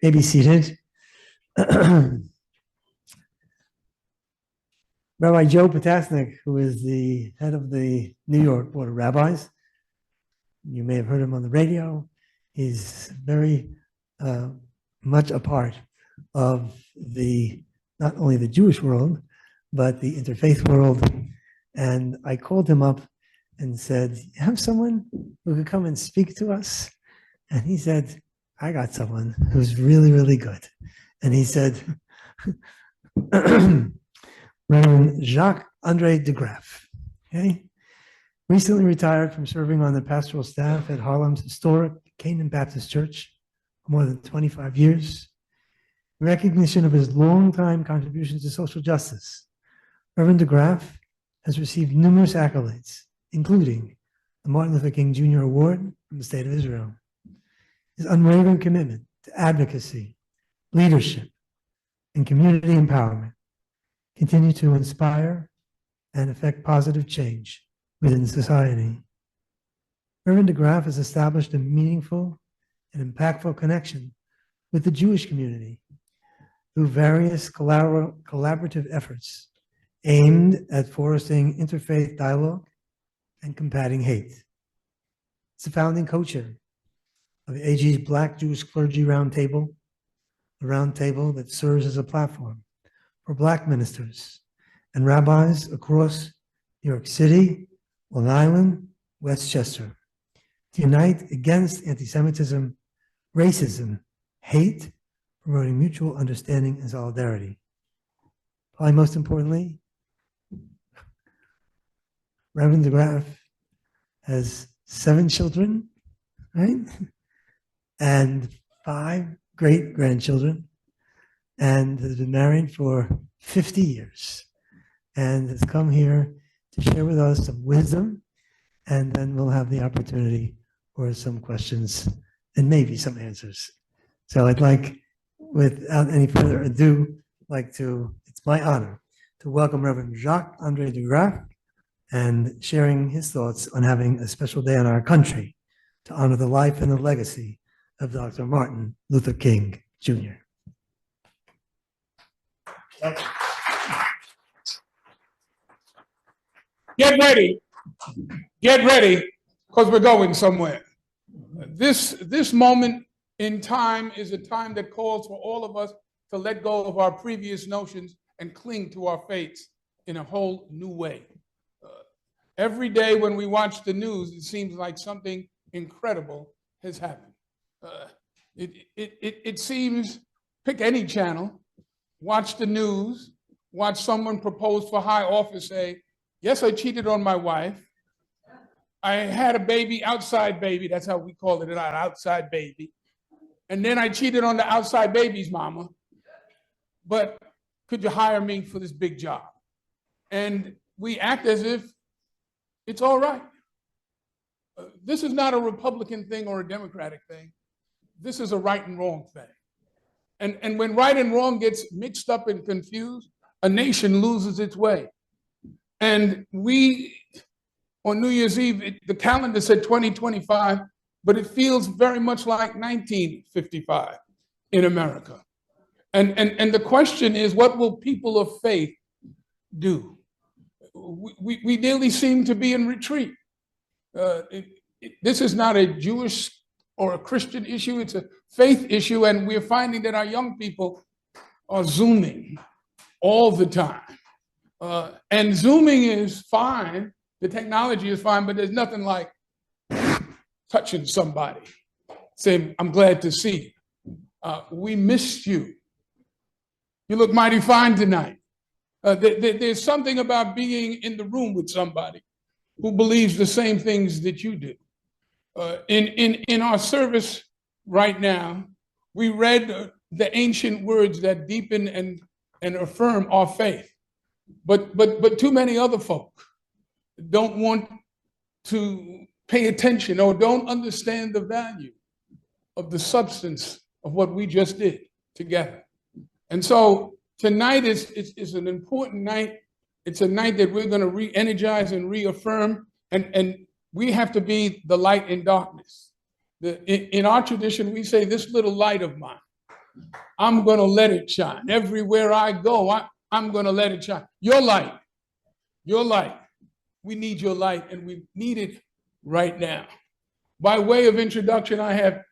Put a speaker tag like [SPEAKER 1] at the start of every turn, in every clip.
[SPEAKER 1] may be seated. Rabbi Joe Potasnik, who is the head of the New York Board of Rabbis, you may have heard him on the radio. He's very much a part of not only the Jewish world, but the interfaith world. And I called him up and said, "You have someone who could come and speak to us?" And he said, "I got someone who's really, really good." And he said, Reverend Jacques Andre Degraff, okay? Recently retired from serving on the pastoral staff at Harlem's historic Canaan Baptist Church for more than 25 years. In recognition of his longtime contributions to social justice, Reverend Degraff has received numerous accolades, including the Martin Luther King Jr. Award from the State of Israel. His unwavering commitment to advocacy, leadership, and community empowerment continue to inspire and affect positive change within society. Reverend Degraff has established a meaningful and impactful connection with the Jewish community through various collaborative efforts aimed at fostering interfaith dialogue and combating hate. He's the founding co-chair of the AG's Black Jewish Clergy Roundtable, a roundtable that serves as a platform for Black ministers and rabbis across New York City, Long Island, Westchester, to unite against anti-Semitism, racism, hate, promoting mutual understanding and solidarity. Probably most importantly, Reverend Degraff has 7 children, right? And 5 great-grandchildren, and has been married for 50 years, and has come here to share with us some wisdom, and then we'll have the opportunity for some questions and maybe some answers. So I'd like, without any further ado, it's my honor to welcome Reverend Jacques Andre Degraff and sharing his thoughts on having a special day in our country to honor the life and the legacy of Dr. Martin Luther King Jr.
[SPEAKER 2] Get ready, because we're going somewhere. This moment in time is a time that calls for all of us to let go of our previous notions and cling to our faiths in a whole new way. Every day when we watch the news, it seems like something incredible has happened. It seems, pick any channel, watch the news, watch someone propose for high office, say, "Yes, I cheated on my wife. I had a baby, outside baby," that's how we call it, an outside baby. "And then I cheated on the outside baby's mama. But could you hire me for this big job?" And we act as if it's all right. This is not a Republican thing or a Democratic thing. This is a right and wrong thing. And when right and wrong gets mixed up and confused, a nation loses its way. And we, on New Year's Eve, the calendar said 2025, but it feels very much like 1955 in America. And the question is, what will people of faith do? We nearly seem to be in retreat. This is not a Jewish or a Christian issue, it's a faith issue, and we're finding that our young people are Zooming all the time. And Zooming is fine, the technology is fine, but there's nothing like touching somebody, saying, "I'm glad to see you. We missed you. You look mighty fine tonight." There's something about being in the room with somebody who believes the same things that you do. In our service right now, we read the ancient words that deepen and affirm our faith. But too many other folk don't want to pay attention or don't understand the value of the substance of what we just did together. And so tonight is an important night. It's a night that we're going to re-energize and reaffirm, and we have to be the light in darkness. In our tradition, we say, "This little light of mine I'm going to let it shine. Everywhere I go, I'm going to let it shine. Your light. Your light. We need your light, and we need it right now. By way of introduction, I have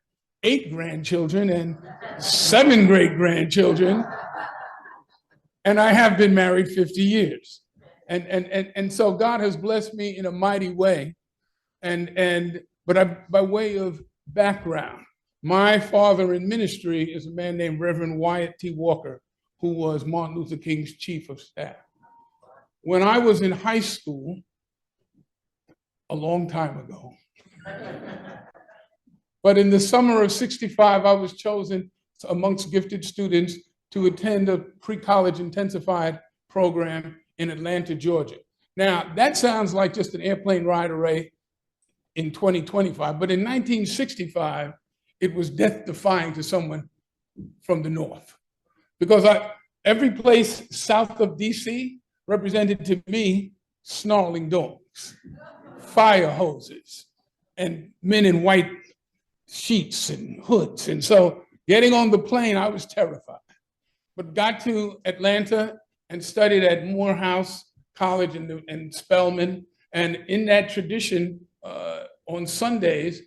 [SPEAKER 2] 8 grandchildren and 7 great-grandchildren, and I have been married 50 years. And so God has blessed me in a mighty way. But by way of background, my father in ministry is a man named Reverend Wyatt T. Walker, who was Martin Luther King's chief of staff. When I was in high school, a long time ago, but in the summer of '65, I was chosen amongst gifted students to attend a pre-college intensified program in Atlanta, Georgia. Now, that sounds like just an airplane ride away in 2025, but in 1965, it was death-defying to someone from the North. Because every place south of DC represented to me snarling dogs, fire hoses, and men in white sheets and hoods. And so getting on the plane, I was terrified. But got to Atlanta and studied at Morehouse College and Spelman. And in that tradition, on Sundays,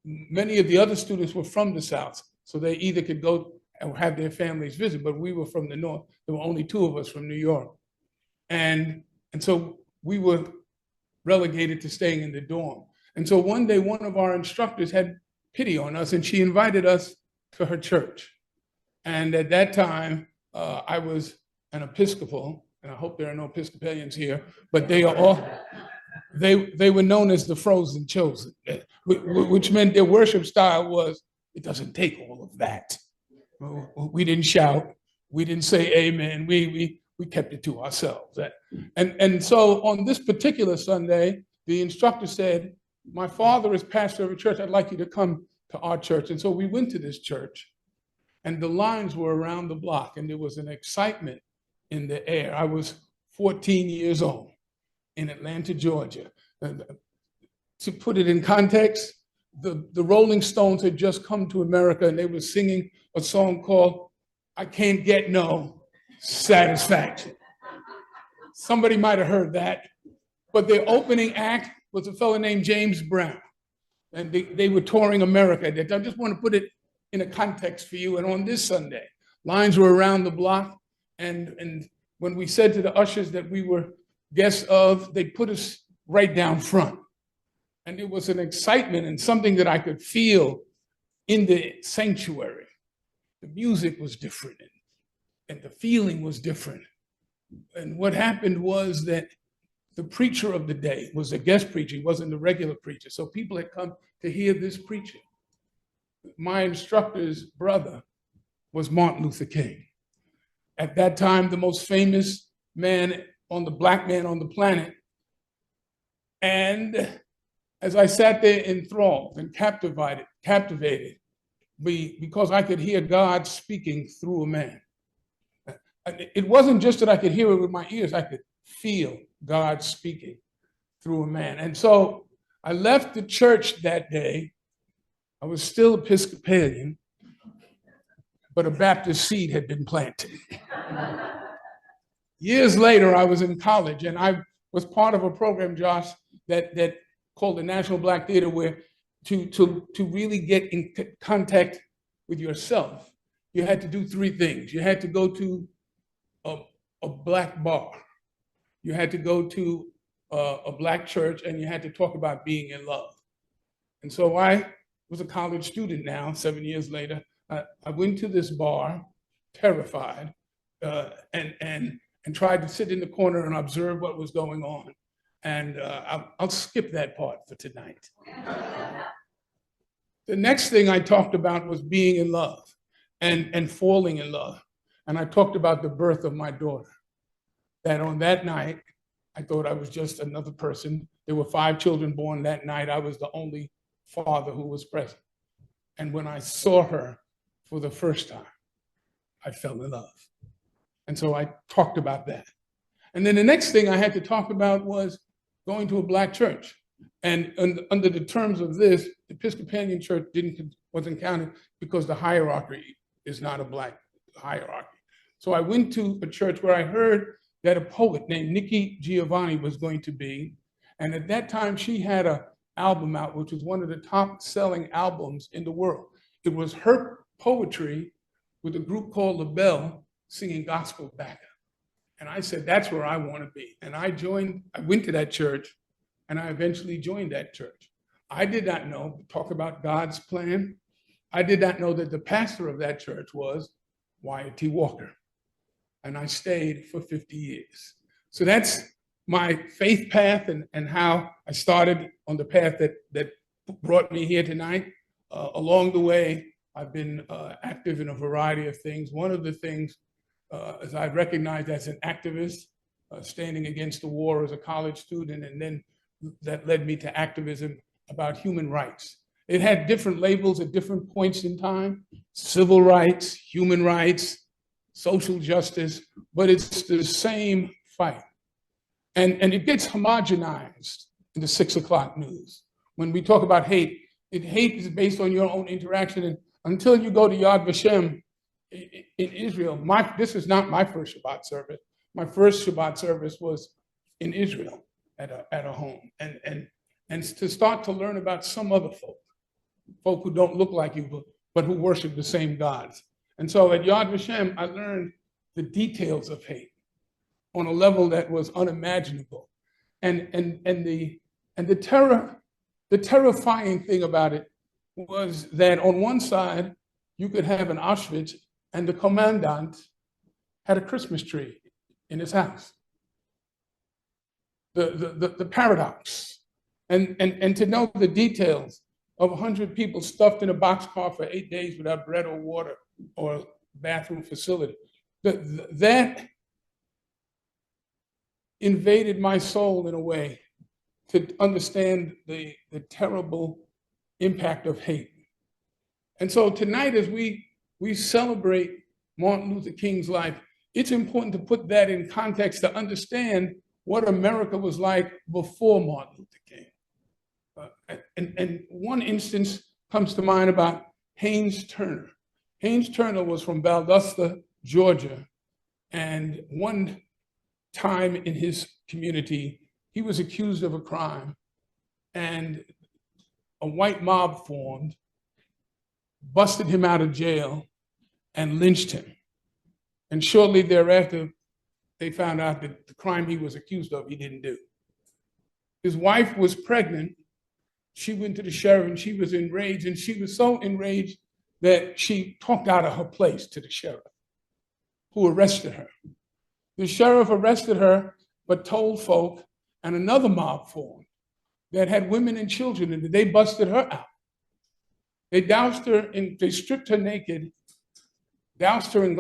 [SPEAKER 2] many of the other students were from the South. So they either could go and have their families visit, but we were from the North. There were only 2 of us from New York. And so we were relegated to staying in the dorm. And so one day, one of our instructors had pity on us, and she invited us to her church. And at that time, I was an Episcopal, and I hope there are no Episcopalians here, but they are all, they were known as the Frozen Chosen, which meant their worship style was, it doesn't take all of that. We didn't shout, we didn't say amen, we kept it to ourselves. And so on this particular Sunday, the instructor said, my father is pastor of a church, I'd like you to come to our church. And so we went to this church, and the lines were around the block, and there was an excitement in the air. I was 14 years old in Atlanta, Georgia. To put it in context, the Rolling Stones had just come to America, and they were singing a song called I Can't Get No Satisfaction. Somebody might have heard that, but their opening act was a fellow named James Brown, and they were touring America. I just want to put it in a context for you. And on this Sunday, lines were around the block, and when we said to the ushers that we were guests of, they put us right down front. And it was an excitement and something that I could feel in the sanctuary. The music was different, and the feeling was different. And what happened was that the preacher of the day was a guest preacher. He wasn't the regular preacher. So people had come to hear this preacher. My instructor's brother was Martin Luther King. At that time, the most famous black man on the planet. And as I sat there enthralled and captivated, because I could hear God speaking through a man. It wasn't just that I could hear it with my ears, I could feel God speaking through a man. And so I left the church that day. I was still Episcopalian, but a Baptist seed had been planted. Years later, I was in college, and I was part of a program, Josh, that called the National Black Theater, where to really get in contact with yourself, you had to do 3 things. You had to go to a black bar, you had to go to a black church, and you had to talk about being in love. And so I was a college student now, 7 years later. I went to this bar, terrified, and tried to sit in the corner and observe what was going on. And I'll skip that part for tonight. The next thing I talked about was being in love and falling in love. And I talked about the birth of my daughter. That on that night, I thought I was just another person. There were 5 children born that night. I was the only father who was present. And when I saw her for the first time, I fell in love. And so I talked about that. And then the next thing I had to talk about was going to a black church. And under the terms of this, the Episcopalian church wasn't counted because the hierarchy is not a black hierarchy. So I went to a church where I heard that a poet named Nikki Giovanni was going to be. And at that time, she had an album out, which was one of the top selling albums in the world. It was her poetry with a group called La Belle singing gospel backup. And I said, that's where I want to be. And I went to that church, and I eventually joined that church. I did not know, talk about God's plan. I did not know that the pastor of that church was Wyatt T. Walker. And I stayed for 50 years. So that's my faith path and how I started on the path that brought me here tonight. Along the way, I've been active in a variety of things. One of the things is I recognized as an activist, standing against the war as a college student, and then that led me to activism about human rights. It had different labels at different points in time: civil rights, human rights, social justice, but it's the same fight. And it gets homogenized in the 6 o'clock news. When we talk about hate, hate is based on your own interaction. And until you go to Yad Vashem in Israel, this is not my first Shabbat service. My first Shabbat service was in Israel at a home. And to start to learn about some other folk who don't look like you, but who worship the same gods. And so at Yad Vashem, I learned the details of hate on a level that was unimaginable. And the terrifying thing about it was that on one side, you could have an Auschwitz, and the commandant had a Christmas tree in his house. The paradox, and to know the details of 100 people stuffed in a boxcar for 8 days without bread or water or bathroom facility. That invaded my soul in a way to understand the terrible impact of hate. And so tonight, as we celebrate Martin Luther King's life, it's important to put that in context to understand what America was like before Martin Luther King. And one instance comes to mind about Haynes Turner. Haynes Turner was from Valdosta, Georgia, and one time in his community, he was accused of a crime, and a white mob formed, busted him out of jail, and lynched him. And shortly thereafter, they found out that the crime he was accused of, he didn't do. His wife was pregnant. She went to the sheriff, and she was enraged, and she was so enraged that she talked out of her place to the sheriff, who arrested her. The sheriff arrested her, but told folk, and another mob formed that had women and children in it. They busted her out. They doused her, they stripped her naked, doused her in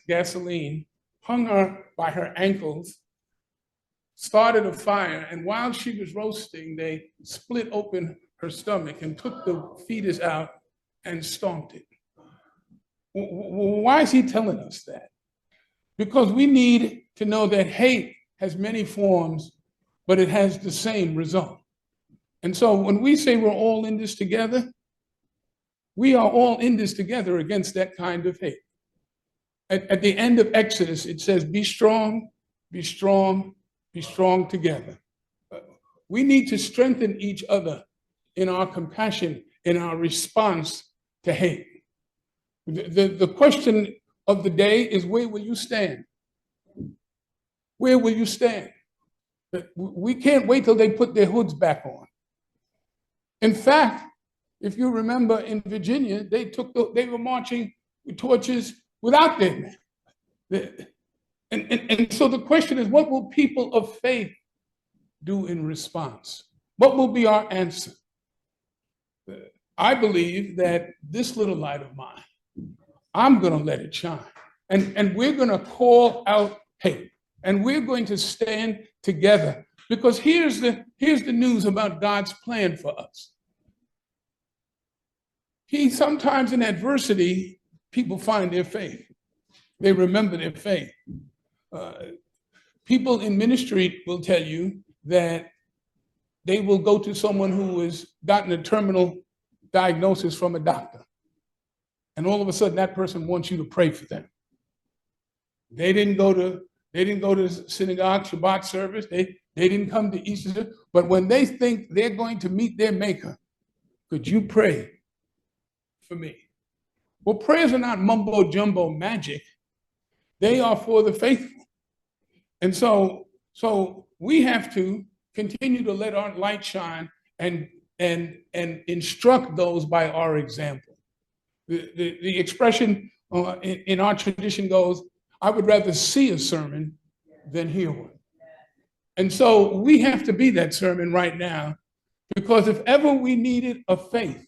[SPEAKER 2] gasoline, hung her by her ankles, started a fire, and while she was roasting, they split open her stomach and took the fetus out and stomped it. Why is he telling us that? Because we need to know that hate has many forms, but it has the same result. And so when we say we're all in this together, we are all in this together against that kind of hate. At the end of Exodus, it says, be strong, be strong, be strong together. We need to strengthen each other in our compassion, in our response to hate. The question of the day is, where will you stand? Where will you stand? We can't wait till they put their hoods back on. In fact, if you remember in Virginia, they were marching with torches without their men. And so the question is, what will people of faith do in response? What will be our answer? I believe that this little light of mine, I'm going to let it shine. And we're going to call out hate. And we're going to stand together. Because here's the news about God's plan for us. Sometimes in adversity, people find their faith. They remember their faith. People in ministry will tell you that they will go to someone who has gotten a terminal diagnosis from a doctor. and all of a sudden that person wants you to pray for them. They didn't go to synagogue, Shabbat service. They didn't come to Easter. But when they think they're going to meet their maker, could you pray for me? Well, prayers are not mumbo jumbo magic. They are for the faithful. And so we have to continue to let our light shine and instruct those by our example. The expression in our tradition goes, I would rather see a sermon than hear one. And so we have to be that sermon right now, because if ever we needed a faith,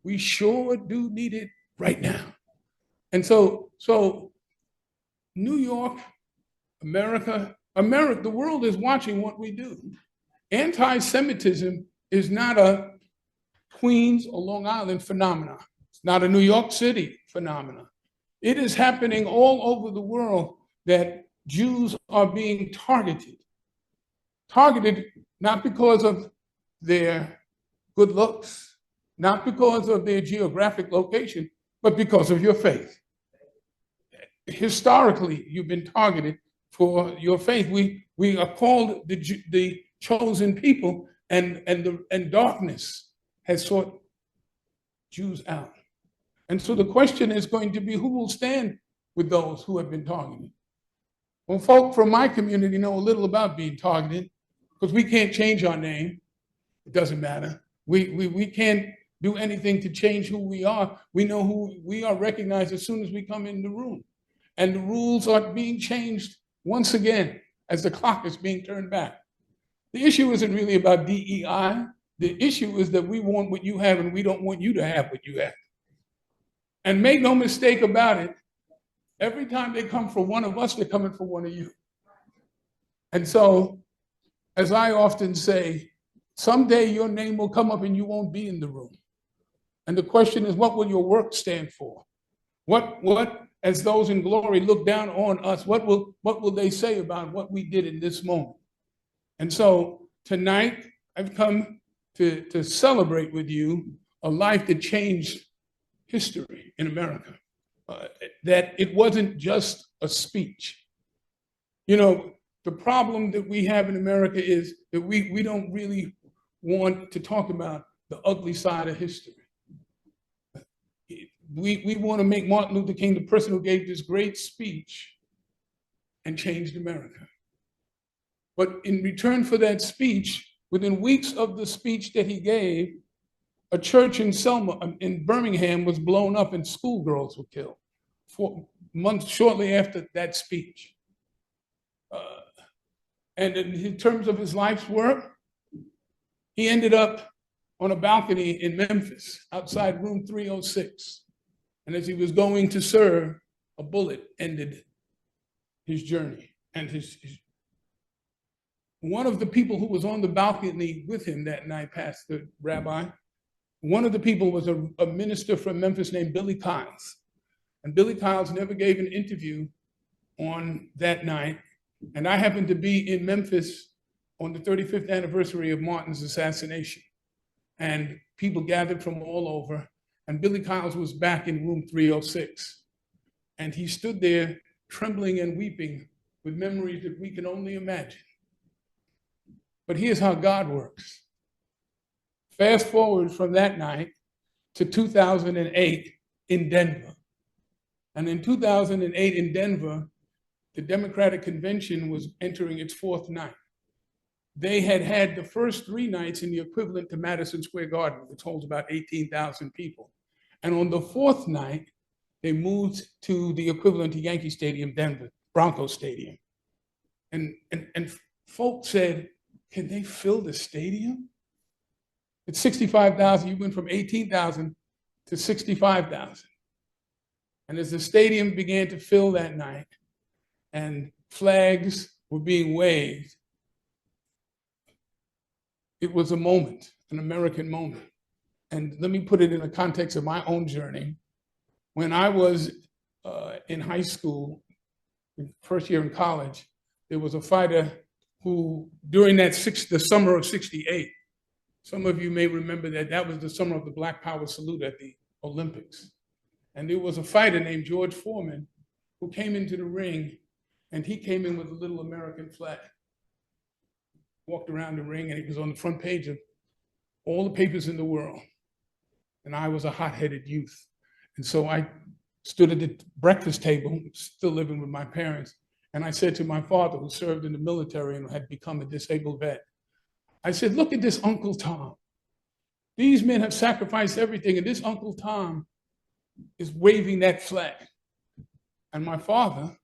[SPEAKER 2] we sure do need it right now. And so New York, America, the world is watching what we do. Anti-Semitism is not a Queens or Long Island phenomenon. It's not a New York City phenomenon. It is happening all over the world that Jews are being targeted not because of their good looks, not because of their geographic location, but because of your faith. Historically, you've been targeted for your faith. We are called the chosen people, and darkness has sought Jews out. And so the question is going to be, who will stand with those who have been targeted? Well, folk from my community know a little about being targeted, because we can't change our name. It doesn't matter. We can't do anything to change who we are. We know who we are recognized as soon as we come in the room. And the rules are being changed once again as the clock is being turned back. The issue isn't really about DEI. The issue is that we want what you have and we don't want you to have what you have. And make no mistake about it, every time they come for one of us, they're coming for one of you. And so, as I often say, someday your name will come up and you won't be in the room. And the question is, what will your work stand for? What, as those in glory look down on us, what will they say about what we did in this moment? And so tonight, I've come to celebrate with you a life that changed history in America, that it wasn't just a speech. You know, the problem that we have in America is that we don't really want to talk about the ugly side of history. We want to make Martin Luther King the person who gave this great speech and changed America. But in return for that speech, within weeks of the speech that he gave, a church in Birmingham was blown up and schoolgirls were killed 4 months shortly after that speech. And in terms of his life's work, he ended up on a balcony in Memphis outside room 306. And as he was going to serve, a bullet ended his journey. And one of the people who was on the balcony with him that night, Pastor Rabbi, one of the people was a minister from Memphis named Billy Kyles. And Billy Kyles never gave an interview on that night. And I happened to be in Memphis on the 35th anniversary of Martin's assassination. And people gathered from all over. And Billy Kyles was back in room 306. And he stood there trembling and weeping with memories that we can only imagine. But here's how God works. Fast forward from that night to 2008 in Denver. And in 2008 in Denver, the Democratic Convention was entering its 4th night. They had the first 3 nights in the equivalent to Madison Square Garden, which holds about 18,000 people. And on the 4th night, they moved to the equivalent to Yankee Stadium, Denver, Broncos Stadium. And folks said, can they fill the stadium? It's 65,000. You went from 18,000 to 65,000. And as the stadium began to fill that night and flags were being waved, it was a moment, an American moment. And let me put it in the context of my own journey. When I was in high school, first year in college, there was a fighter who, during the summer of '68, some of you may remember that was the summer of the Black Power salute at the Olympics. And there was a fighter named George Foreman who came into the ring, and he came in with a little American flag. Walked around the ring, and he was on the front page of all the papers in the world. And I was a hot-headed youth. And so I stood at the breakfast table, still living with my parents, and I said to my father, who served in the military and had become a disabled vet, I said, look at this Uncle Tom. These men have sacrificed everything, and this Uncle Tom is waving that flag. And my father,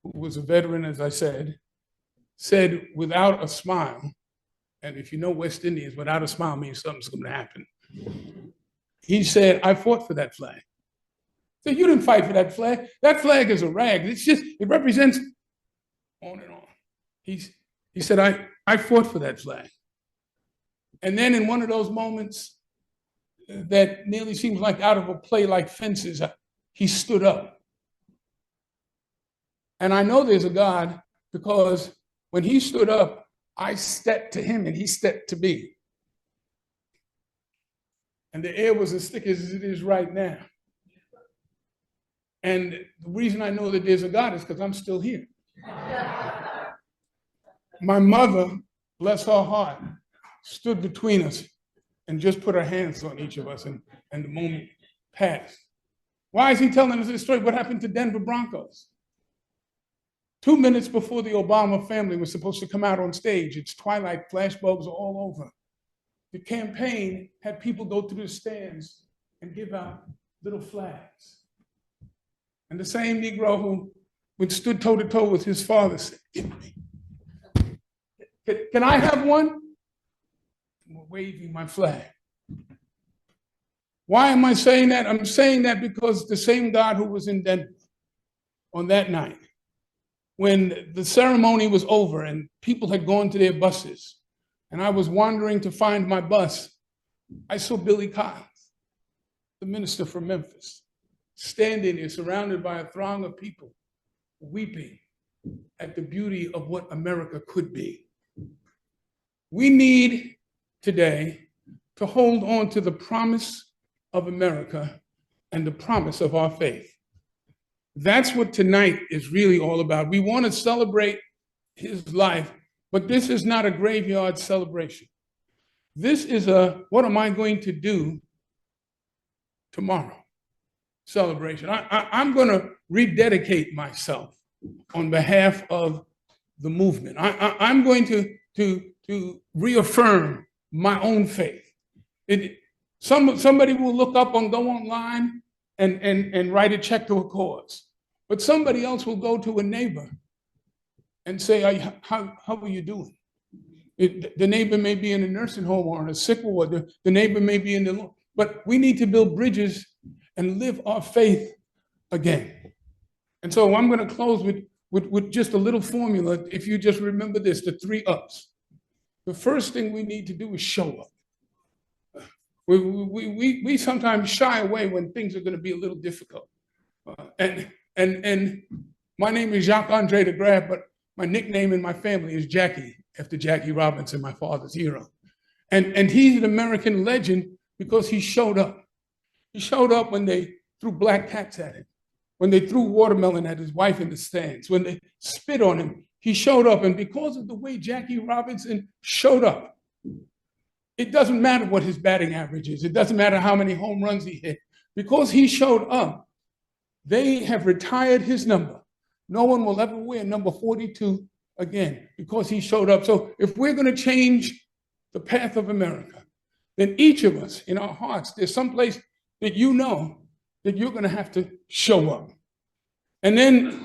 [SPEAKER 2] who was a veteran, as I said without a smile, and if you know West Indians, without a smile means something's going to happen. He said, I fought for that flag. So you didn't fight for that flag. That flag is a rag. It represents on and on. He said, I fought for that flag. And then in one of those moments that nearly seems like out of a play like Fences, he stood up. And I know there's a God because when he stood up, I stepped to him and he stepped to me. And the air was as thick as it is right now. And the reason I know that there's a God is because I'm still here. My mother, bless her heart, stood between us and just put her hands on each of us, and the moment passed. Why is he telling us this story? What happened to Denver Broncos? 2 minutes before the Obama family was supposed to come out on stage, it's twilight, flashbulbs are all over. The campaign had people go through the stands and give out little flags. And the same Negro who stood toe-to-toe with his father said, give me. Can I have one? And we're waving my flag. Why am I saying that? I'm saying that because the same God who was in Denver on that night, when the ceremony was over and people had gone to their buses, and I was wandering to find my bus, I saw Billy Kyles, the minister from Memphis, standing there surrounded by a throng of people, weeping at the beauty of what America could be. We need today to hold on to the promise of America and the promise of our faith. That's what tonight is really all about. We want to celebrate his life, but this is not a graveyard celebration. This is a, what am I going to do tomorrow celebration. I'm going to rededicate myself on behalf of the movement. I'm going to reaffirm my own faith. Somebody will look up and go online and write a check to a cause. But somebody else will go to a neighbor and say, how are you doing? The neighbor may be in a nursing home or in a sick ward. The neighbor may be in the, but we need to build bridges and live our faith again. And so I'm going to close with just a little formula. If you just remember this, the 3 ups. The first thing we need to do is show up. We sometimes shy away when things are going to be a little difficult. And my name is Jacques Andre Degraff, but my nickname in my family is Jackie, after Jackie Robinson, my father's hero. And he's an American legend because he showed up. He showed up when they threw black cats at him, when they threw watermelon at his wife in the stands, when they spit on him. He showed up, and because of the way Jackie Robinson showed up, it doesn't matter what his batting average is. It doesn't matter how many home runs he hit. Because he showed up, they have retired his number. No one will ever wear number 42 again because he showed up. So if we're going to change the path of America, then each of us in our hearts, there's someplace that you know that you're going to have to show up. And then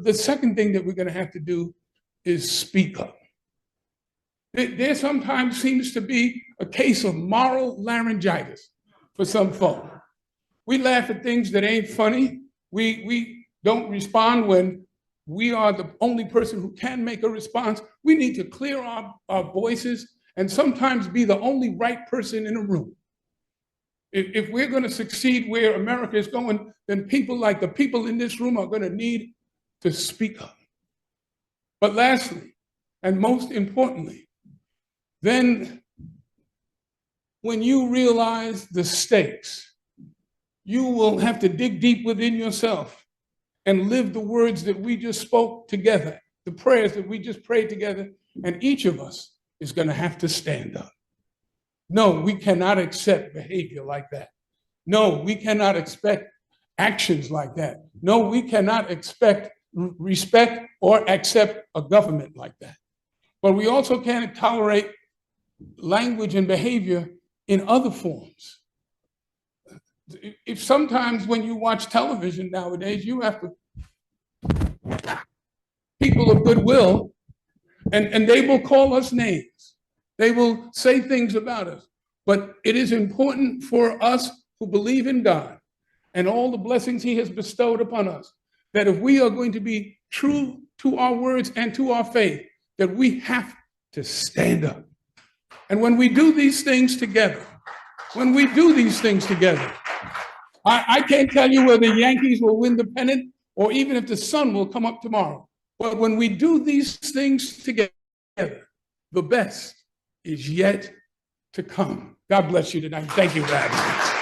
[SPEAKER 2] the second thing that we're going to have to do is speak up. There sometimes seems to be a case of moral laryngitis for some folk. We laugh at things that ain't funny. We don't respond when we are the only person who can make a response. We need to clear our voices and sometimes be the only right person in a room. If we're going to succeed where America is going, then people like the people in this room are going to need to speak up. But lastly, and most importantly, then when you realize the stakes, you will have to dig deep within yourself and live the words that we just spoke together, the prayers that we just prayed together, and each of us is going to have to stand up. No, we cannot accept behavior like that. No, we cannot expect actions like that. No, we cannot expect respect or accept a government like that. But we also can't tolerate language and behavior in other forms. If sometimes when you watch television nowadays, you have to, people of goodwill, and they will call us names. They will say things about us. But it is important for us who believe in God and all the blessings he has bestowed upon us, that if we are going to be true to our words and to our faith, that we have to stand up. And when we do these things together, I can't tell you whether the Yankees will win the pennant or even if the sun will come up tomorrow. But when we do these things together, the best is yet to come. God bless you tonight. Thank you for having me.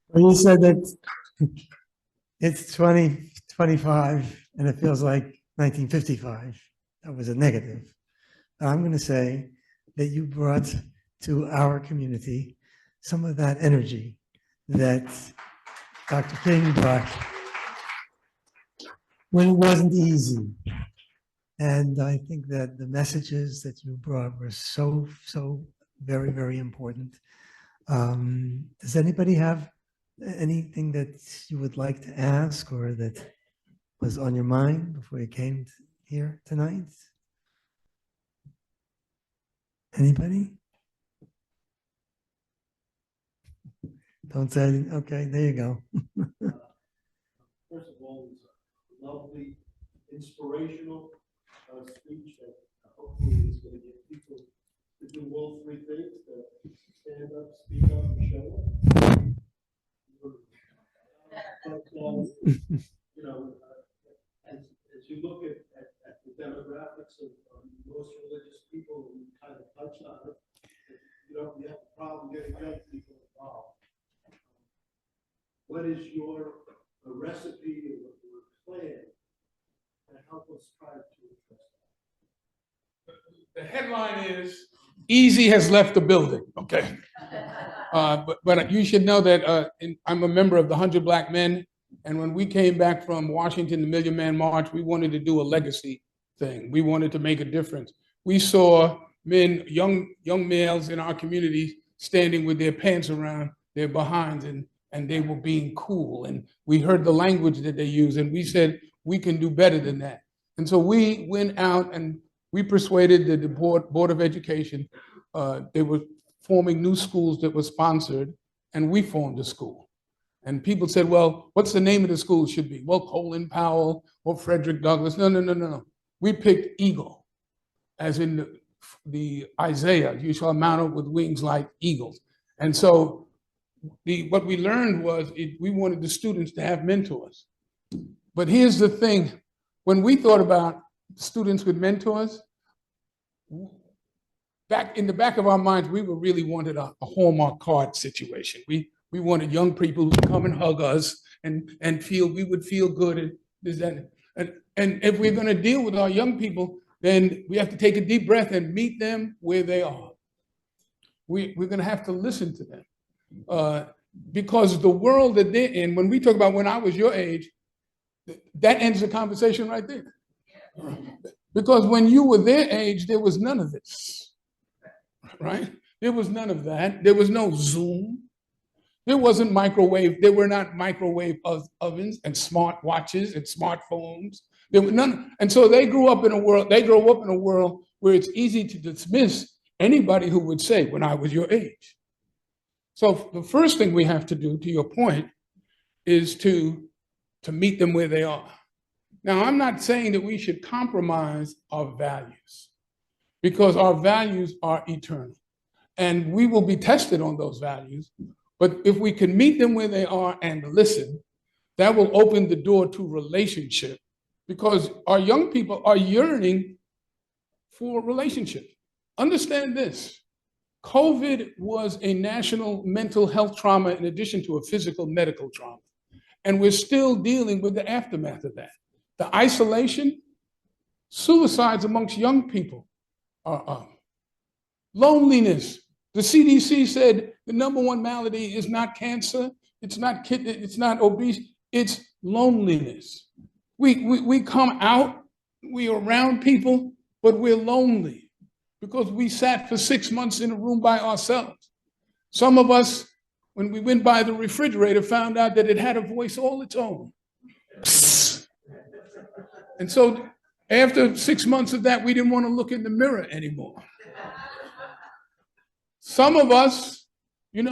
[SPEAKER 1] When you said that it's 2025 and it feels like 1955, that was a negative. I'm going to say that you brought to our community some of that energy that Dr. King brought when it wasn't easy. And I think that the messages that you brought were so very, very important. Does anybody have anything that you would like to ask or that was on your mind before you came here tonight? Anybody? Don't say, okay, there you go.
[SPEAKER 3] First of all, it was a lovely, inspirational speech that hopefully is going to get people to do all three things, to stand up, speak up, and show up. But, you know, as you look at the demographics of most religious people, and you kind of touch on it, you have a problem getting young people involved. What is your recipe or plan to help us try to address that?
[SPEAKER 2] The headline is, Easy has left the building, okay? But you should know that I'm a member of the 100 Black Men, and when we came back from Washington, the Million Man March, we wanted to do a legacy thing. We wanted to make a difference. We saw men, young males in our community standing with their pants around their behinds, and they were being cool. And we heard the language that they use, and we said, we can do better than that. And so we went out and we persuaded the Board of Education. They were forming new schools that were sponsored, and we formed a school. And people said, well, what's the name of the school should be? Well, Colin Powell or Frederick Douglass. No. We picked Eagle, as in the Isaiah, you shall mount up with wings like eagles. And so what we learned was we wanted the students to have mentors. But here's the thing, when we thought about students with mentors, back in the back of our minds, we really wanted a Hallmark card situation. We wanted young people who come and hug us and we would feel good and this, that. And if we're going to deal with our young people, then we have to take a deep breath and meet them where they are. We're going to have to listen to them. Because the world that they're in, when we talk about when I was your age, that ends the conversation right there. Because when you were their age, there was none of this, right? There was none of that. There was no Zoom. There wasn't microwave. There were not microwave ovens and smart watches and smartphones. There were none. And so they grew up in a world where it's easy to dismiss anybody who would say, when I was your age. So the first thing we have to do, to your point, is to meet them where they are. Now, I'm not saying that we should compromise our values, because our values are eternal. And we will be tested on those values. But if we can meet them where they are and listen, that will open the door to relationship, because our young people are yearning for relationship. Understand this. COVID was a national mental health trauma in addition to a physical medical trauma. And we're still dealing with the aftermath of that. The isolation, suicides amongst young people are up. Loneliness. The CDC said the number one malady is not cancer, it's not obese, it's loneliness. We come out, we're around people, but we're lonely because we sat for 6 months in a room by ourselves. Some of us, when we went by the refrigerator, found out that it had a voice all its own. Psst. And so after 6 months of that, we didn't want to look in the mirror anymore. Some of us, we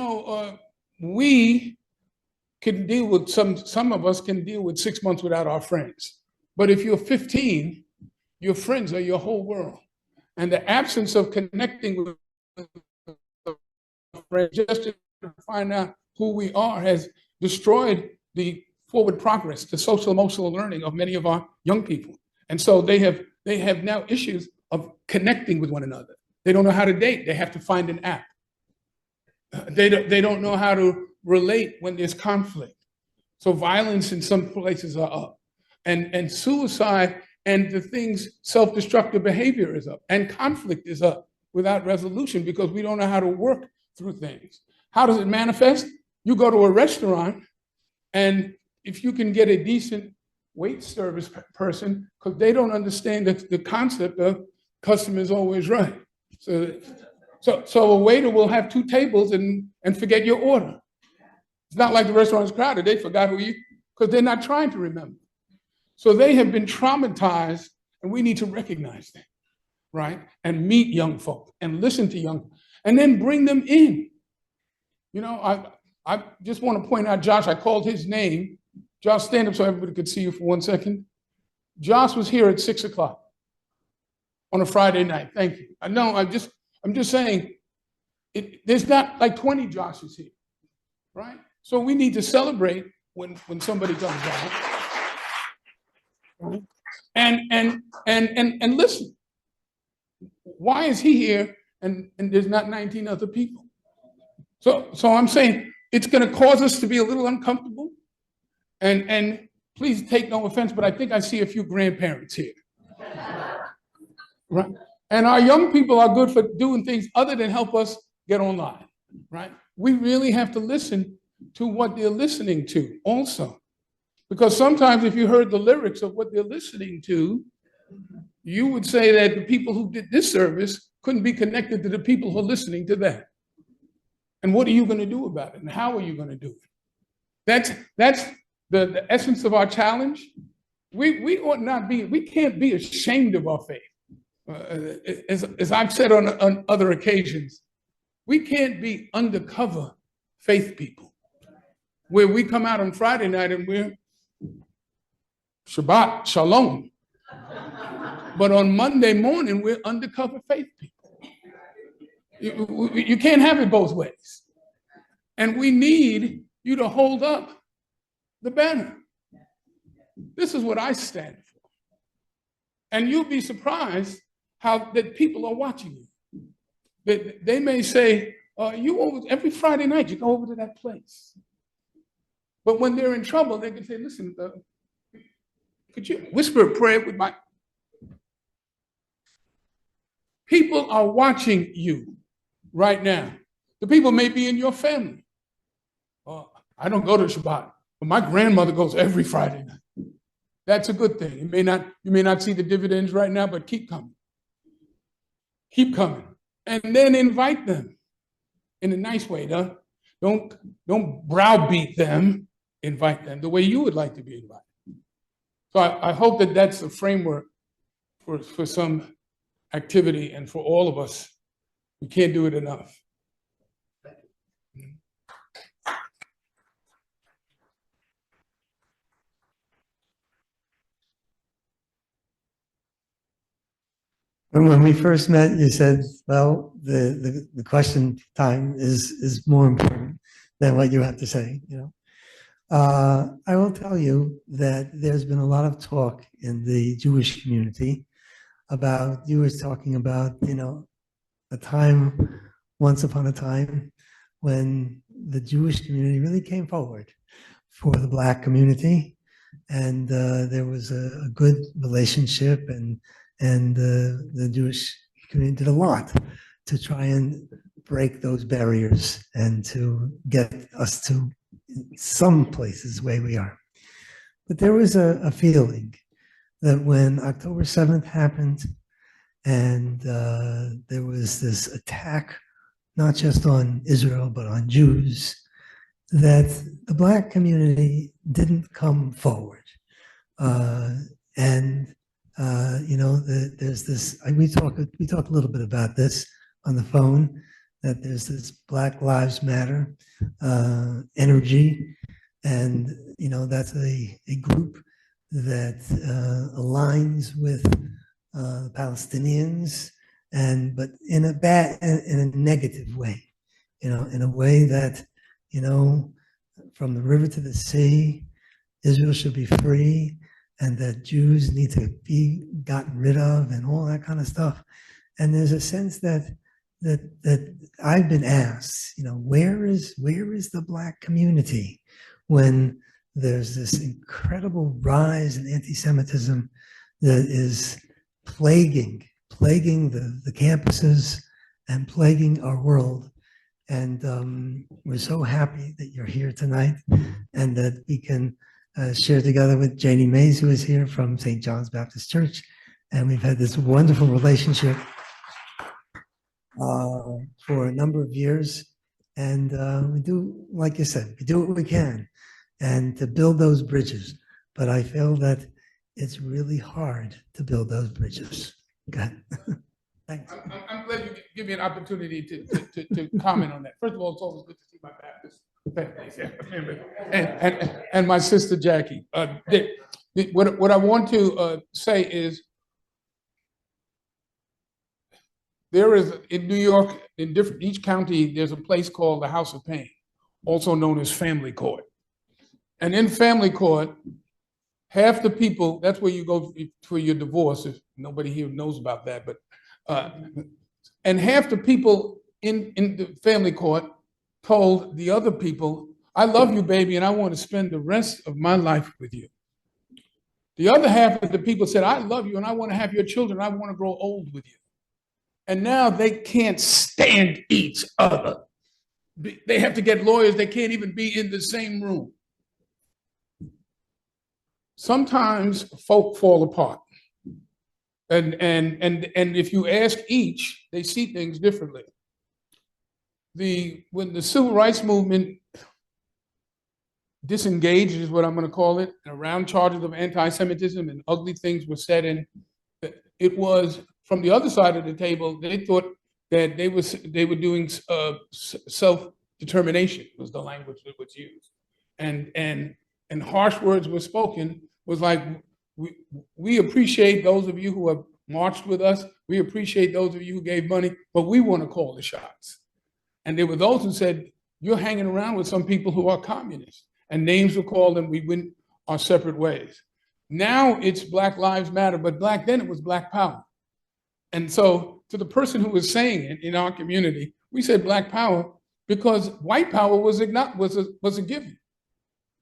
[SPEAKER 2] can deal with, some of us can deal with 6 months without our friends. But if you're 15, your friends are your whole world. And the absence of connecting with friends just to find out who we are has destroyed the forward progress, the social emotional learning of many of our young people. And so they have now issues of connecting with one another. They don't know how to date. They have to find an app. They don't know how to relate when there's conflict. So violence in some places are up. And suicide and the things, self-destructive behavior is up. And conflict is up without resolution because we don't know how to work through things. How does it manifest? You go to a restaurant, and if you can get a decent wait service person, because they don't understand the concept of customer is always right. So a waiter will have 2 tables and forget your order. It's not like the restaurant is crowded. They forgot who you, because they're not trying to remember. So they have been traumatized, and we need to recognize that, right? And meet young folk and listen to young, and then bring them in. I just want to point out, Josh, I called his name. Josh, stand up so everybody could see you for 1 second. Josh was here at 6 o'clock on a Friday night. Thank you. I know, I'm just saying, there's not like 20 Joshes here, right? So we need to celebrate when somebody comes out. And listen, why is he here and there's not 19 other people? So I'm saying it's going to cause us to be a little uncomfortable. And please take no offense, but I think I see a few grandparents here. Right? And our young people are good for doing things other than help us get online, right? We really have to listen to what they're listening to also. Because sometimes if you heard the lyrics of what they're listening to, you would say that the people who did this service couldn't be connected to the people who are listening to that. And what are you going to do about it? And how are you going to do it? That's the essence of our challenge. We ought not be, we can't be ashamed of our faith. As I've said on other occasions, we can't be undercover faith people, where we come out on Friday night and we're Shabbat, Shalom. But on Monday morning, we're undercover faith people. You can't have it both ways. And we need you to hold up the banner. This is what I stand for. And you'll be surprised how that people are watching you. They may say, every Friday night, you go over to that place. But when they're in trouble, they can say, listen, could you whisper a prayer with my... People are watching you right now. The people may be in your family. I don't go to Shabbat, but my grandmother goes every Friday night. That's a good thing. You may not see the dividends right now, but keep coming. Keep coming. And then invite them in a nice way. Don't browbeat them. Invite them the way you would like to be invited. So I hope that that's a framework for some activity and for all of us. We can't do it enough.
[SPEAKER 1] When we first met, you said, well, the question time is more important than what you have to say, I will tell you that there's been a lot of talk in the Jewish community about, you were talking about, a time, once upon a time, when the Jewish community really came forward for the Black community. And there was a good relationship, and the Jewish community did a lot to try and break those barriers and to get us to some places where we are. But there was a feeling that when October 7th happened, and there was this attack, not just on Israel, but on Jews, that the Black community didn't come forward. There's this, we talk a little bit about this on the phone, that there's this Black Lives Matter energy, and that's a group that aligns with the Palestinians, but in a negative way, in a way that, from the river to the sea, Israel should be free, and that Jews need to be gotten rid of, and all that kind of stuff. And there's a sense that I've been asked, where is the Black community when there's this incredible rise in anti-Semitism that is plaguing the campuses and plaguing our world. And we're so happy that you're here tonight, and that we can share together with Janie Mays, who is here from St. John's Baptist Church. And we've had this wonderful relationship for a number of years. And we do, like you said, we do what we can and to build those bridges. But I feel that it's really hard to build those bridges. Okay. Thanks.
[SPEAKER 2] I'm glad you give me an opportunity to comment on that. First of all, it's always good to see my Baptist family and my sister Jackie. What I want to say is, there is in New York, in each county, there's a place called the House of Pain, also known as family court. And in family court, half the people, that's where you go for your divorce, if nobody here knows about that, but and half the people in the family court told the other people, I love you, baby, and I want to spend the rest of my life with you. The other half of the people said, I love you and I want to have your children. I want to grow old with you. And now they can't stand each other. They have to get lawyers. They can't even be in the same room. Sometimes folk fall apart. And if you ask each, they see things differently. When the civil rights movement disengaged, is what I'm going to call it, around charges of anti-Semitism and ugly things were said, and it was from the other side of the table. They thought that they were doing self-determination was the language that was used, and harsh words were spoken. Was like, we appreciate those of you who have marched with us. We appreciate those of you who gave money, but we want to call the shots. And there were those who said, you're hanging around with some people who are communists, and names were called and we went our separate ways. Now it's Black Lives Matter, but back then it was Black Power. And so to the person who was saying it in our community, we said Black Power because white power was a given.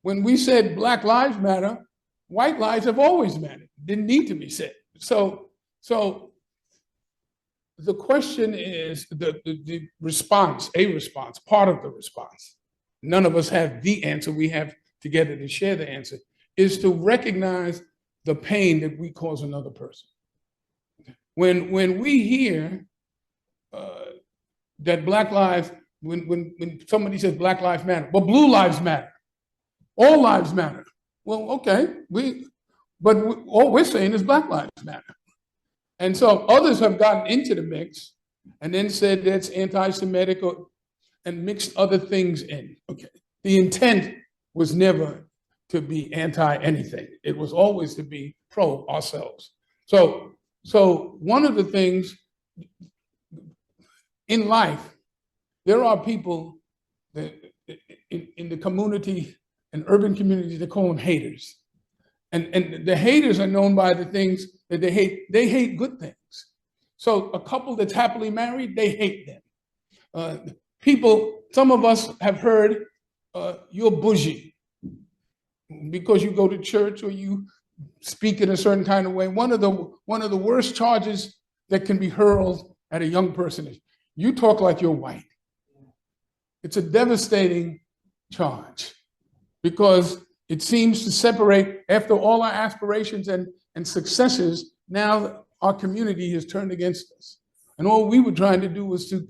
[SPEAKER 2] When we said Black Lives Matter, white lives have always mattered, didn't need to be said. So the question is the response, part of the response. None of us have the answer. We have together to share the answer, is to recognize the pain that we cause another person. When we hear that Black lives, when somebody says Black Lives Matter, but blue lives matter, all lives matter. Well, okay, all we're saying is Black Lives Matter. And so others have gotten into the mix and then said that's anti-Semitic and mixed other things in. Okay, the intent was never to be anti-anything. It was always to be pro ourselves. So one of the things in life, there are people that in the community in urban communities, they call them haters. And the haters are known by the things that they hate. They hate good things. So a couple that's happily married, they hate them. People, some of us have heard you're bougie because you go to church or you speak in a certain kind of way. One of the worst charges that can be hurled at a young person is you talk like you're white. It's a devastating charge because it seems to separate, after all our aspirations and successes, now our community has turned against us. And all we were trying to do was to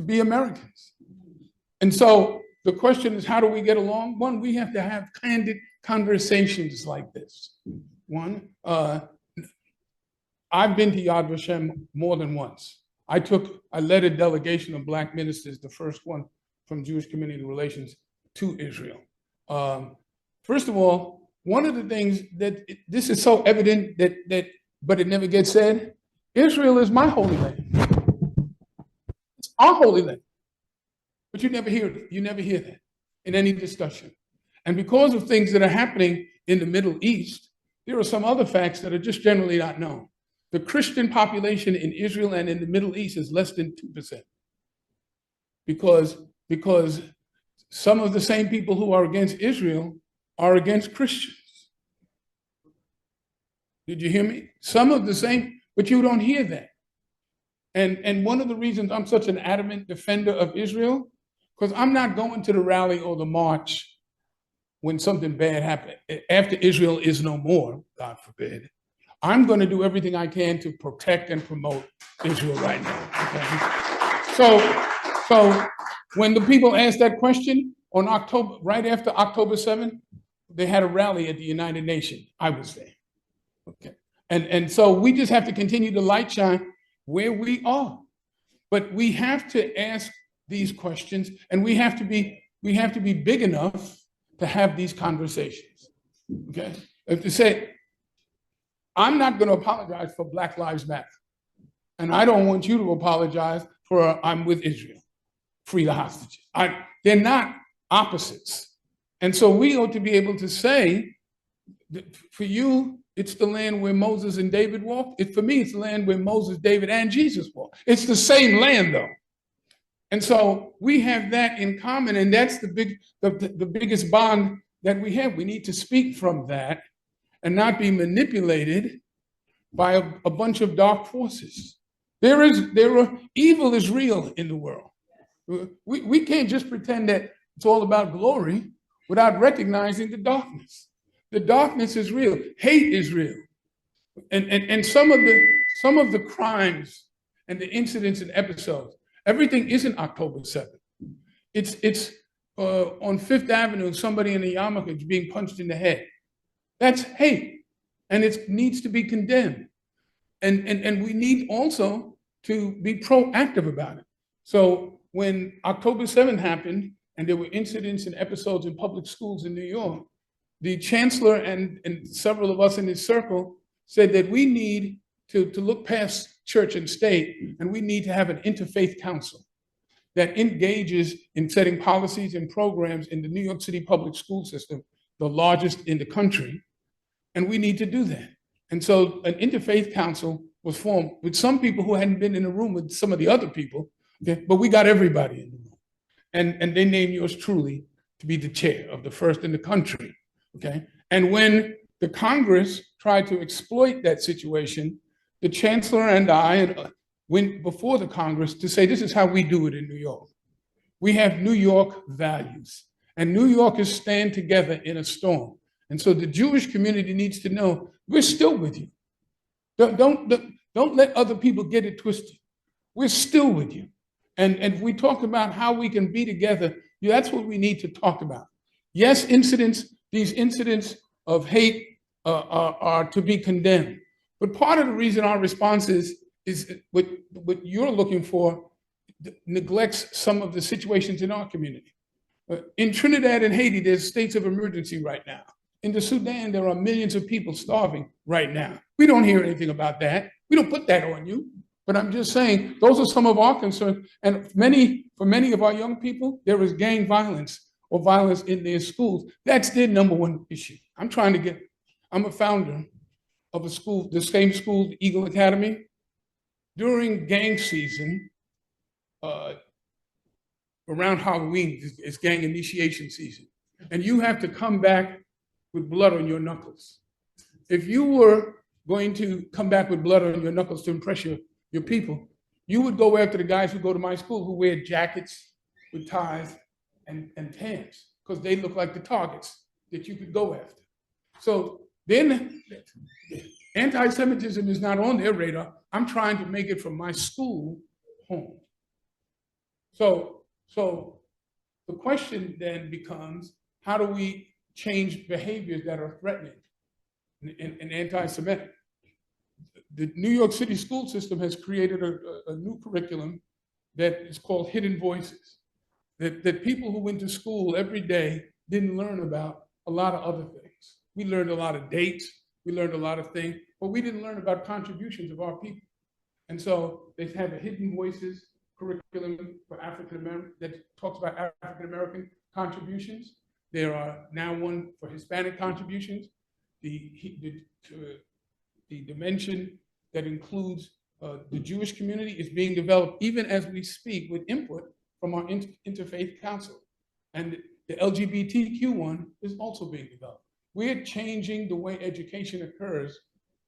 [SPEAKER 2] be Americans. And so the question is, how do we get along? One, we have to have candid conversations like this. One, I've been to Yad Vashem more than once. I led a delegation of Black ministers, the first one from Jewish Community Relations, to Israel. First of all, one of the things that this is so evident but it never gets said, Israel is my holy land. It's our holy land. But you never hear it. You never hear that in any discussion. And because of things that are happening in the Middle East, there are some other facts that are just generally not known. The Christian population in Israel and in the Middle East is less than 2%. Because some of the same people who are against Israel are against Christians. Did you hear me? Some of the same, but you don't hear that. And one of the reasons I'm such an adamant defender of Israel, because I'm not going to the rally or the march when something bad happens. After Israel is no more, God forbid, I'm going to do everything I can to protect and promote Israel right now. Okay? So when the people asked that question on right after October 7th, they had a rally at the United Nations. I was there. Okay. And so we just have to continue to light shine where we are. But we have to ask these questions, and we have to be big enough to have these conversations. Okay? If to say, I'm not going to apologize for Black Lives Matter. And I don't want you to apologize for I'm with Israel. Free the hostages. They're not opposites. And so we ought to be able to say, for you, it's the land where Moses and David walked. For me, it's the land where Moses, David, and Jesus walked. It's the same land, though. And so we have that in common, and that's the biggest bond that we have. We need to speak from that and not be manipulated by a bunch of dark forces. Evil is real in the world. We can't just pretend that it's all about glory without recognizing the darkness. The darkness is real. Hate is real. And some of the crimes and the incidents and episodes, everything isn't October 7th. It's on Fifth Avenue, somebody in a yarmulke is being punched in the head. That's hate, and it needs to be condemned. And we need also to be proactive about it. So when October 7th happened, and there were incidents and episodes in public schools in New York, the chancellor and several of us in his circle said that we need to look past church and state, and we need to have an interfaith council that engages in setting policies and programs in the New York City public school system, the largest in the country, and we need to do that. And so an interfaith council was formed with some people who hadn't been in a room with some of the other people, okay? But we got everybody in the room. And they named yours truly to be the chair of the first in the country, okay? And when the Congress tried to exploit that situation, the chancellor and I went before the Congress to say, this is how we do it in New York. We have New York values, and New Yorkers stand together in a storm. And so the Jewish community needs to know, we're still with you. Don't let other people get it twisted. We're still with you. And we talk about how we can be together. That's what we need to talk about. Yes, these incidents of hate are to be condemned. But part of the reason our response is what you're looking for neglects some of the situations in our community. In Trinidad and Haiti, there's states of emergency right now. In the Sudan, there are millions of people starving right now. We don't hear anything about that. We don't put that on you. But I'm just saying, those are some of our concerns. And for many of our young people, there is gang violence or violence in their schools. That's their number one issue. I'm a founder of a school, the same school, the Eagle Academy. During gang season, around Halloween is gang initiation season. And you have to come back with blood on your knuckles. If you were going to come back with blood on your knuckles to impress your people, you would go after the guys who go to my school who wear jackets with ties and pants, because they look like the targets that you could go after. So then anti-Semitism is not on their radar. I'm trying to make it from my school home. So the question then becomes, how do we change behaviors that are threatening and anti-Semitic? The New York City school system has created a new curriculum that is called Hidden Voices, that people who went to school every day didn't learn about a lot of other things. We learned a lot of dates, we learned a lot of things, but we didn't learn about contributions of our people. And so they have a Hidden Voices curriculum for African American that talks about African American contributions. There are now one for Hispanic contributions. The dimension that includes the Jewish community is being developed even as we speak, with input from our interfaith council. And the LGBTQ one is also being developed. We're changing the way education occurs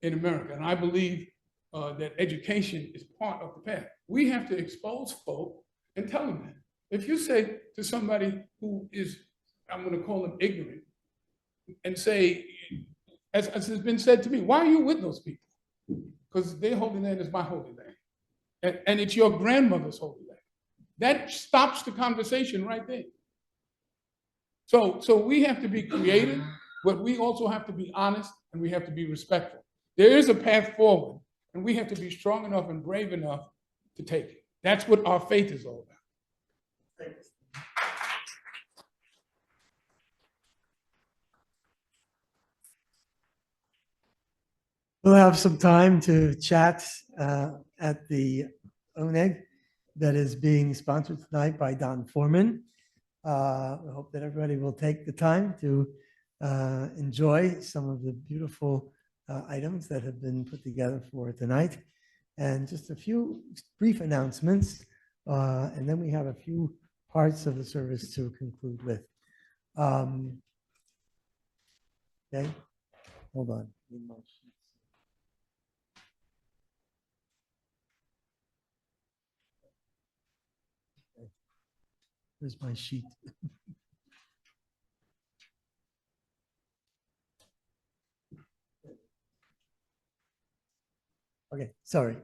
[SPEAKER 2] in America. And I believe that education is part of the path. We have to expose folk and tell them that. If you say to somebody who is, I'm going to call them ignorant, and say, as has been said to me, why are you with those people? Because their holy land is my holy land. And it's your grandmother's holy land. That stops the conversation right there. So we have to be creative, but we also have to be honest, and we have to be respectful. There is a path forward, and we have to be strong enough and brave enough to take it. That's what our faith is all about. Thanks.
[SPEAKER 1] We'll have some time to chat at the ONEG that is being sponsored tonight by Don Foreman. I hope that everybody will take the time to enjoy some of the beautiful items that have been put together for tonight. And just a few brief announcements, and then we have a few parts of the service to conclude with. Okay, hold on. Where's my sheet? Okay, sorry.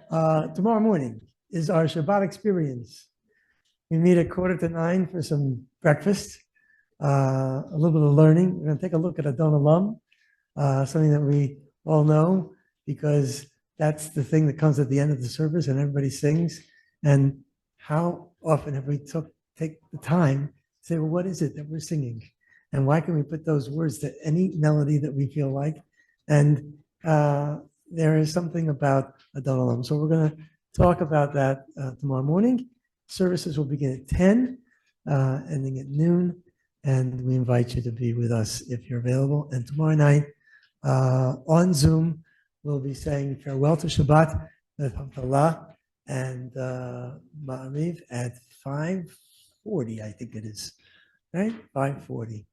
[SPEAKER 1] Tomorrow morning is our Shabbat experience. We meet at 8:45 for some breakfast, a little bit of learning. We're going to take a look at Adon Olam, something that we all know, because that's the thing that comes at the end of the service and everybody sings. And how often have we take the time to say, well, what is it that we're singing? And why can we put those words to any melody that we feel like? And there is something about Adon Olam. So we're going to talk about that tomorrow morning. Services will begin at 10, ending at noon. And we invite you to be with us if you're available. And tomorrow night on Zoom, we'll be saying farewell to Shabbat, Kabbalat, and Ma'ariv at 5:40, I think it is, right? 5:40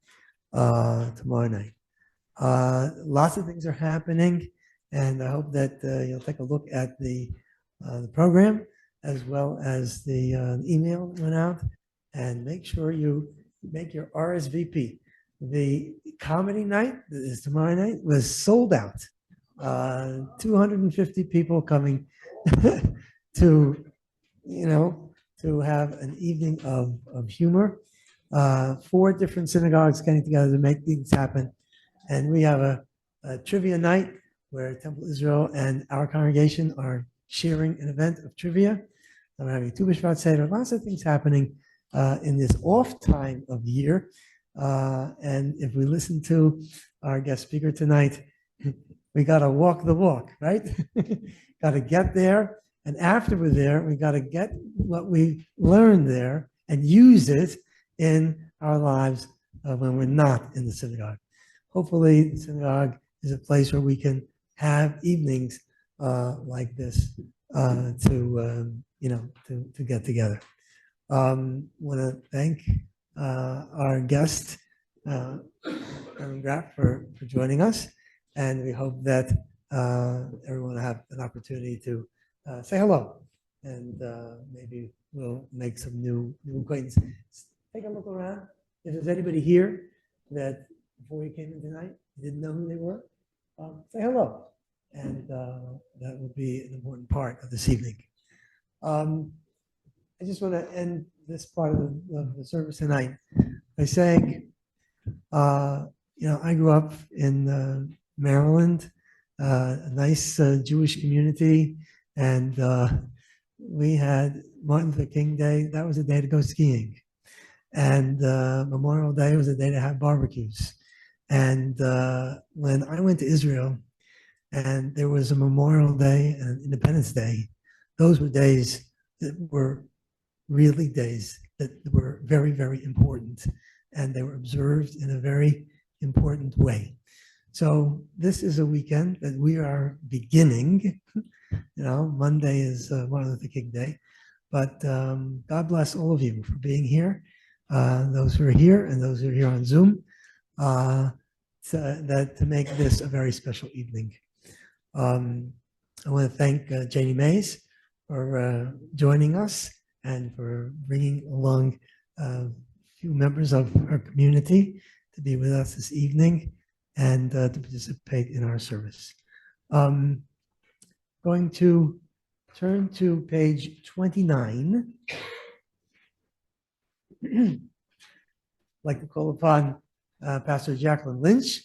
[SPEAKER 1] tomorrow night. Lots of things are happening, and I hope that you'll take a look at the program as well as the email that went out, and make sure you make your RSVP. The comedy night that is tomorrow night was sold out. 250 people coming to have an evening of humor. 4 different synagogues getting together to make things happen. And we have a trivia night where Temple Israel and our congregation are sharing an event of trivia. And we're having a Tu B'Shvat Seder. Lots of things happening in this off time of the year. And if we listen to our guest speaker tonight, we got to walk the walk, right? Got to get there. And after we're there, we got to get what we learned there and use it in our lives when we're not in the synagogue. Hopefully, the synagogue is a place where we can have evenings like this to get together. Want to thank our guest, Degraff, for joining us, and we hope that everyone will have an opportunity to say hello, and maybe we'll make some new acquaintances. Take a look around. If there's anybody here that before you came in tonight, you didn't know who they were, say hello, and that will be an important part of this evening. I just want to end this part of the service tonight by saying, I grew up in Maryland, a nice Jewish community, and we had Martin Luther King Day. That was a day to go skiing. And Memorial Day was a day to have barbecues. And when I went to Israel, and there was a Memorial Day and Independence Day, those were days that were really days that were very, very important, and they were observed in a very important way. So this is a weekend that we are beginning. Monday is Martin Luther King Day, but God bless all of you for being here, those who are here and those who are here on Zoom, to make this a very special evening. I want to thank Janie Mays for joining us and for bringing along a few members of our community to be with us this evening and to participate in our service. Going to turn to page 29. I'd like to call upon Pastor Jacqueline Lynch,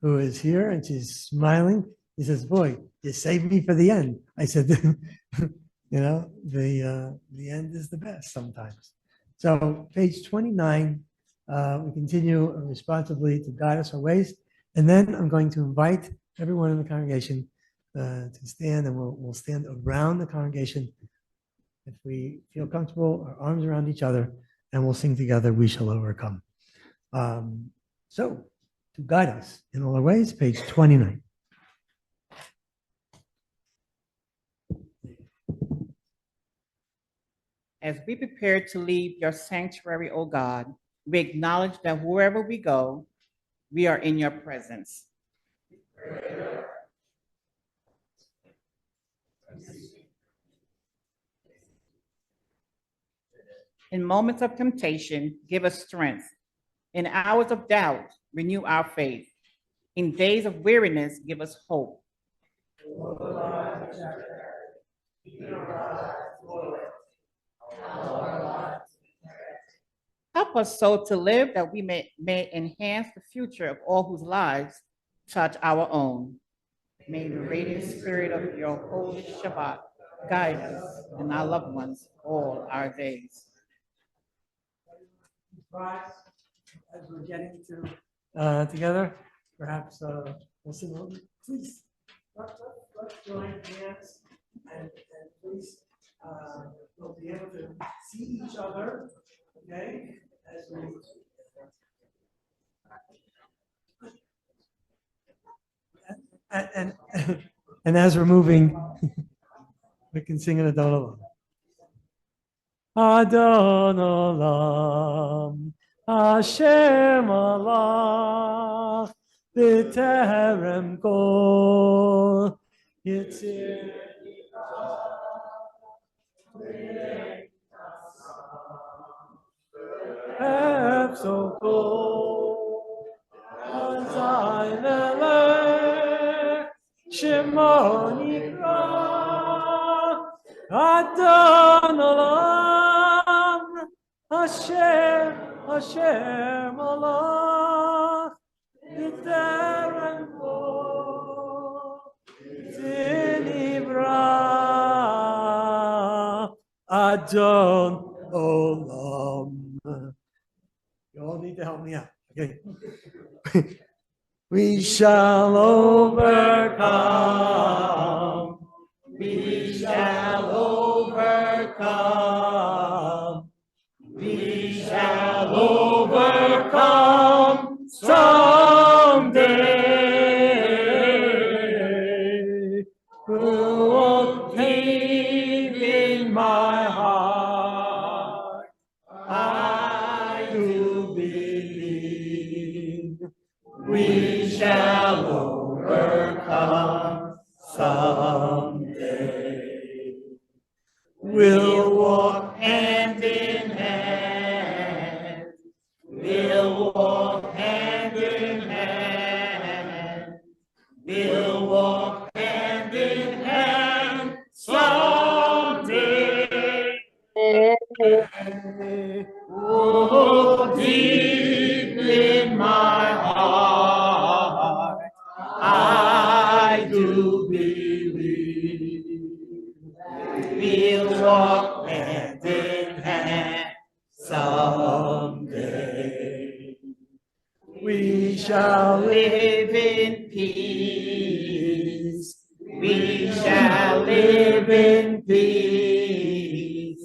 [SPEAKER 1] who is here, and she's smiling. He says, "Boy, you saved me for the end." I said, the end is the best sometimes. So page 29, we continue responsibly to guide us our ways. And then I'm going to invite everyone in the congregation to stand, and we'll stand around the congregation. If we feel comfortable, our arms around each other, and we'll sing together, "We Shall Overcome." So to guide us in all our ways, page 29.
[SPEAKER 4] As we prepare to leave your sanctuary, O God, we acknowledge that wherever we go, we are in your presence. In moments of temptation, give us strength. In hours of doubt, renew our faith. In days of weariness, give us hope. Help us so to live that we may enhance the future of all whose lives touch our own. May the radiant spirit of your holy Shabbat guide us and our loved ones all our days.
[SPEAKER 1] As we're getting together, perhaps we'll sing a little bit. Please, let's join hands, and please, we'll be able to see each other, okay? As we and as we're moving, we can sing an Adon Olam. Adon Olam, Hashem Alach, B'terem Kol Yitzir. So cool, Azai Melech, Shemo Nikra, Adon Olam, Hashem Alach, B'terem Kol Zinivra, Adon Olam. You all need to help me out, okay? We shall overcome. We shall overcome. We shall overcome.
[SPEAKER 4] overcome someday. We'll walk hand in hand. We'll walk hand in hand. We'll walk hand in hand someday. Oh, deep in my heart, I do believe we'll walk hand in hand someday. We shall live in peace. We shall live in peace.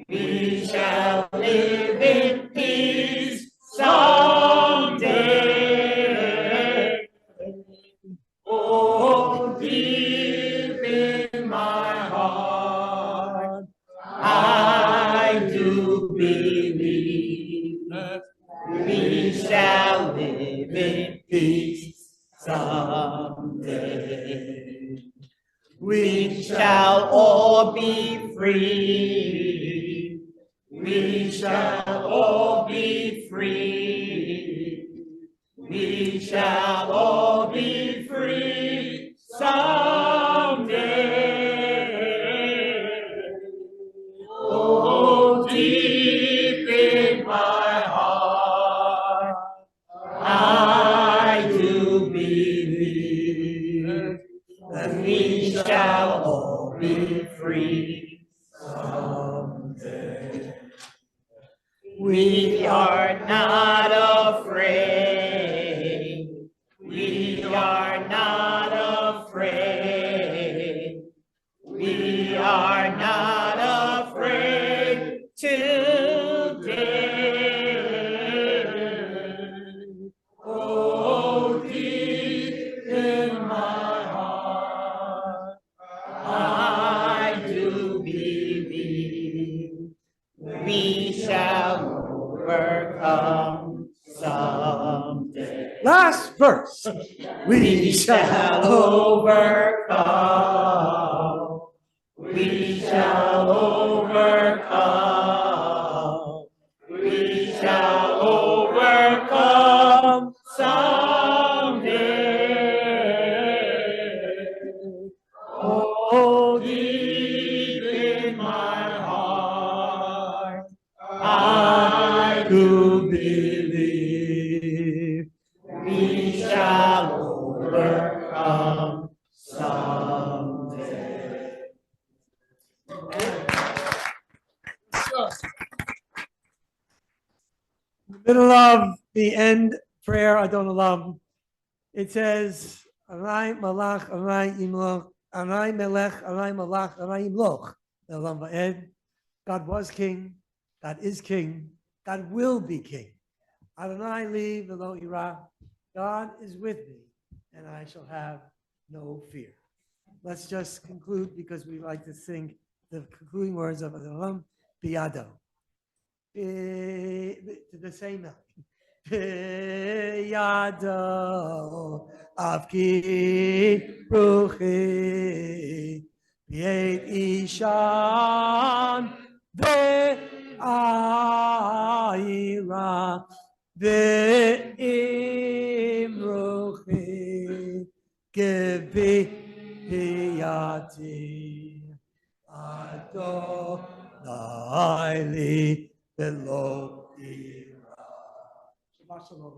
[SPEAKER 4] We shall live in peace someday. Oh, deep in my heart, I do believe we shall live in peace someday. We shall all be free. We shall all be free. We shall all be free someday. Oh, deep in my heart, I do believe that we shall all be free someday. We are not afraid. We are not afraid. We are not afraid today. Oh, deep in my heart, I do believe we shall overcome someday.
[SPEAKER 1] Last verse.
[SPEAKER 4] We shall overcome. We shall overcome. We shall overcome someday. Oh, deep in my heart, I do believe we shall overcome someday.
[SPEAKER 1] In the middle of the end prayer, Adon Olam, it says, Arai Malach, Arai Imloch, Arai Melech, Arai Malach, Arai Imloch. Olam Va'ed. God was king, God is king, God will be king. Adonai li v'lo ira. God is with me, and I shall have no fear. Let's just conclude because we like to sing the concluding words of Adon Olam, Biyado. To the same melody. Biyado avki ruchi b'yet ishan ve'ayira ve'im ruchi gevi hiyati Adonai li v'lo ira. Shabbat shalom.